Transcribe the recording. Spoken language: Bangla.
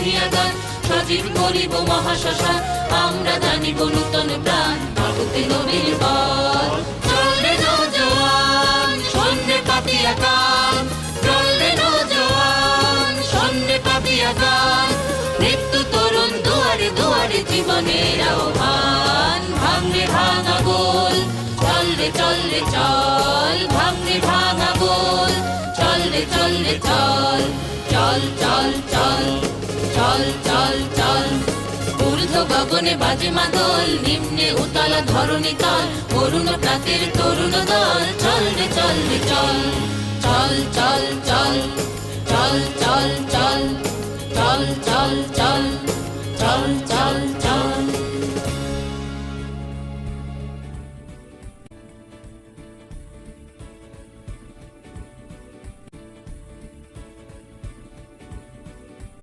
গাহিয়া গান সজীব করিব মহাশ্মশান আমরা জানিব নূতন প্রাণ ভাবতে নবীর পথ চলবে নওজোয়ান সন্ধ্যে পাতিয়া গান চলবে নওজোয়ান সন্ধ্যে পাতিয়া গান মৃত্যু তরুণ দুয়ারে দুয়ারে জীবনের আহ্বান ভাঙে ভাঙা গোল চল রে চল রে চল ভাঙে ভাঙা গোল চল রে চল রে চল চল চল চল চল চল চল ঊর্ধ্ব গগনে বাজে মাদল নিম্নে উতলা ধরণী তল অরুণ প্রাতের তরুণ দল চল রে চল রে চল চল চল চল চল চল চল চল চল চল চল চল চল